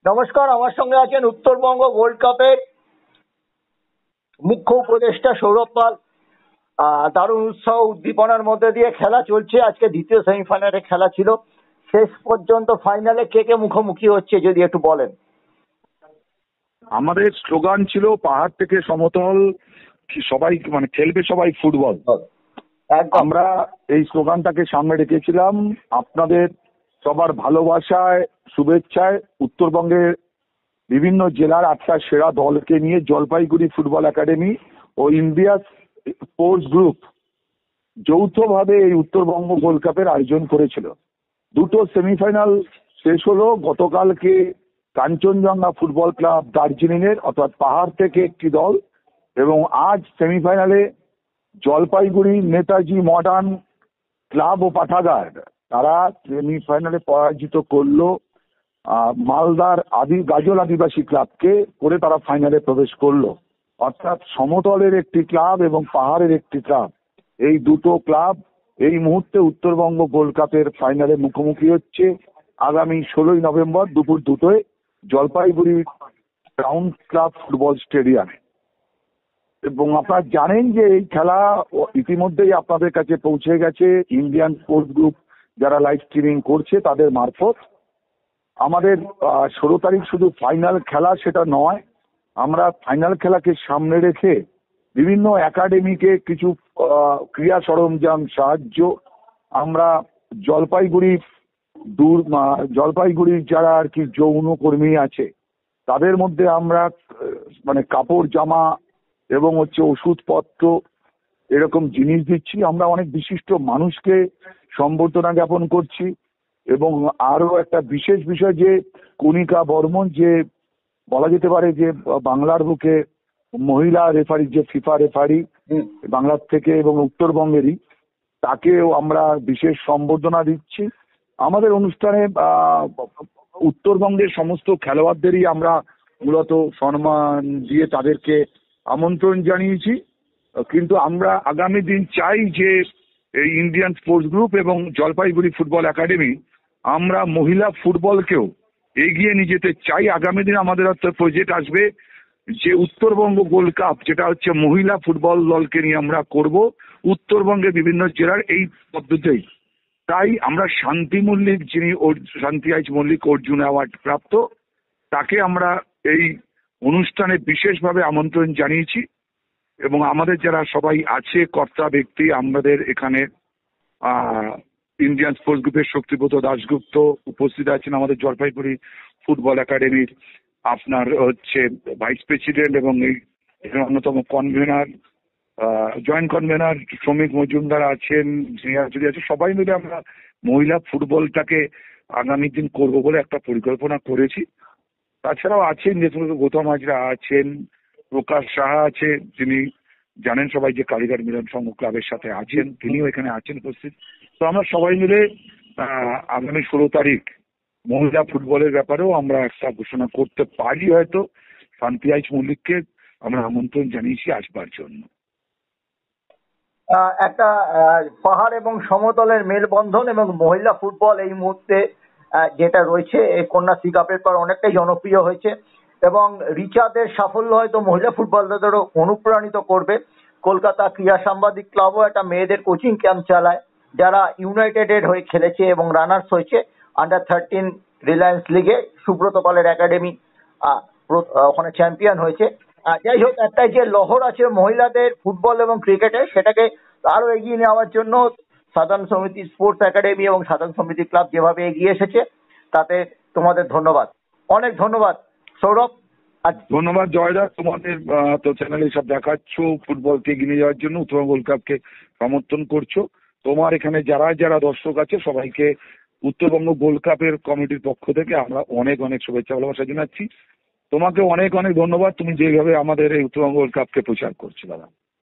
নমস্কার, আমার সঙ্গে আছেন উত্তরবঙ্গ গোল্ড কাপের মুখ্য উপদেষ্টা সৌরভ পাল। দারুণ উৎসাহ উদ্দীপনার মধ্যে দিয়ে খেলা চলছে। আজকে দ্বিতীয় সেমিফাইনালে খেলা ছিল, শেষ পর্যন্ত ফাইনালে কে কে মুখোমুখি হচ্ছে যদি একটু বলেন। আমাদের স্লোগান ছিল পাহাড় থেকে সমতল, সবাই খেলবে সবাই ফুটবল। আমরা এই স্লোগানটাকে সামনে রেখেছিলাম। আপনাদের সবার ভালোবাসায়, শুভেচ্ছায় উত্তরবঙ্গের বিভিন্ন জেলার 8টা সেরা দলকে নিয়ে জলপাইগুড়ি ফুটবল একাডেমি ও ইন্ডিয়া স্পোর্টস গ্রুপ যৌথভাবে এই উত্তরবঙ্গ গোল্ড কাপের আয়োজন করেছিল। দুটো সেমিফাইনাল শেষ হলো গতকালকে। কাঞ্চনজঙ্ঘা ফুটবল ক্লাব দার্জিলিং এর অর্থাৎ পাহাড় থেকে একটি দল, এবং আজ সেমিফাইনালে জলপাইগুড়ি নেতাজি মডার্ন ক্লাব ও পাঠাগার তারা সেমিফাইনালে পরাজিত করলো মালদার গাজল আদিবাসী ক্লাবকে, করে তারা ফাইনালে প্রবেশ করলো। অর্থাৎ সমতলের একটি ক্লাব এবং পাহাড়ের একটি ক্লাব, এই দুটো ক্লাব এই মুহূর্তে উত্তরবঙ্গ গোল্ড কাপের ফাইনালে মুখোমুখি হচ্ছে আগামী 16ই নভেম্বর দুপুর 2টোয় জলপাইগুড়ি টাউন ক্লাব ফুটবল স্টেডিয়ামে। এবং আপনারা জানেন যে এই খেলা ইতিমধ্যেই আপনাদের কাছে পৌঁছে গেছে ইন্ডিয়ান স্পোর্টস গ্রুপ যারা লাইভ স্ট্রিমিং করছে তাদের মারফত। আমাদের 16 তারিখ শুধু ফাইনাল খেলা সেটা নয়, আমরা ফাইনাল খেলাকে সামনে রেখে বিভিন্ন একাডেমিকে কিছু ক্রীড়া সরঞ্জাম সাহায্য আমরা জলপাইগুড়ির যারা আর কি যৌন কর্মী আছে তাদের মধ্যে আমরা কাপড় জামা এবং ওষুধপত্র এরকম জিনিস দিচ্ছি। আমরা অনেক বিশিষ্ট মানুষকে সম্বর্ধনা জ্ঞাপন করছি। এবং আরো একটা বিশেষ বিষয় যে কণিকা বর্মন, যে বলা যেতে পারে যে বাংলার বুকে মহিলা রেফারি, যে ফিফা রেফারি বাংলার থেকে এবং উত্তরবঙ্গেরই, তাকেও আমরা বিশেষ সম্বর্ধনা দিচ্ছি। আমাদের অনুষ্ঠানে উত্তরবঙ্গের সমস্ত খেলোয়াড়দেরই আমরা মূলত সম্মান দিয়ে তাদেরকে আমন্ত্রণ জানিয়েছি। কিন্তু আমরা আগামী দিন চাই যে এই ইন্ডিয়ান স্পোর্টস গ্রুপ এবং জলপাইগুড়ি ফুটবল একাডেমি আমরা মহিলা ফুটবলকেও এগিয়ে নিয়ে যেতে চাই। আগামী দিন আমাদের একটা প্রজেক্ট আসবে যে উত্তরবঙ্গ গোল্ড কাপ, যেটা হচ্ছে মহিলা ফুটবল দলকে নিয়ে আমরা করব উত্তরবঙ্গের বিভিন্ন জেলার এই পদ্ধতিতেই। তাই আমরা শান্তি আইচ মল্লিক অর্জুন অ্যাওয়ার্ড প্রাপ্ত তাকে আমরা এই অনুষ্ঠানে বিশেষভাবে আমন্ত্রণ জানিয়েছি। এবং আমাদের যারা সবাই আছে কর্তা ব্যক্তি, আমাদের এখানে ইন্ডিয়ান স্পোর্টস গ্রুপের শক্তিব্রত দাশগুপ্ত উপস্থিত আছেন, আমাদের জলপাইগুড়ি ফুটবল একাডেমির আপনার ভাইস প্রেসিডেন্ট এবং এই অন্যতম কনভেনার, জয়েন্ট কনভেনার শ্রমিক মজুমদার আছেন, যদি আছে। সবাই মিলে আমরা মহিলা ফুটবলটাকে আগামী দিন করবো বলে একটা পরিকল্পনা করেছি। তাছাড়াও আছেন যে সমস্ত গৌতম হাজরা আছেন, প্রকাশ সাহা আছে, যিনি জানেন সবাই যে কালীঘাট মিলন সংঘ ক্লাবের সাথে আছেন, তিনিও এখানে আছেন উপস্থিত। তো আমরা সবাই মিলে আগামী 16 তারিখ মহিলা ফুটবলের ব্যাপারেও আমরা একটা ঘোষণা করতে পারি। হয়তো শান্তি আইচ মল্লিককে আমরা আমন্ত্রণ জানিয়েছি আসবার জন্য। একটা পাহাড় এবং সমতলের মেলবন্ধন এবং মহিলা ফুটবল এই মুহূর্তে যেটা রয়েছে এই কন্যাশ্রী কাপের পর অনেকটাই জনপ্রিয় হয়েছে এবং রিচাদের সাফল্য হয়তো মহিলা ফুটবলারদেরও অনুপ্রাণিত করবে। কলকাতা ক্রীড়া সাংবাদিক ক্লাবও একটা মেয়েদের কোচিং ক্যাম্প চালায়, যারা ইউনাইটেডের হয়ে খেলেছে এবং রানার্স হয়েছে আন্ডার-13 রিলায়েন্স লিগে। সুব্রত পালের একাডেমি ওখানে চ্যাম্পিয়ন হয়েছে। যাই হোক, একটাই যে লহর আছে মহিলাদের ফুটবল এবং ক্রিকেটে, সেটাকে আরো এগিয়ে নেওয়ার জন্য সাধারণ সমিতি স্পোর্টস একাডেমি এবং সাধারণ সমিতি ক্লাব যেভাবে এগিয়ে এসেছে তাতে তোমাদের ধন্যবাদ, অনেক ধন্যবাদ সৌরভ। ধন্যবাদ জয়দা, তোমাদের তো চ্যানেলে সব দেখাচ্ছ ফুটবলকে এগিয়ে নিয়ে যাওয়ার জন্য, উত্তরবঙ্গ গোল্ড কাপকে সমর্থন করছো। তোমার এখানে যারা যারা দর্শক আছে সবাইকে উত্তরবঙ্গ গোল্ড কাপের কমিটির পক্ষ থেকে আমরা অনেক অনেক শুভেচ্ছা ভালোবাসা জানাচ্ছি। তোমাকে অনেক অনেক ধন্যবাদ, তুমি যেভাবে আমাদের এই উত্তরবঙ্গ গোল্ড কাপকে প্রচার করছো দাদা।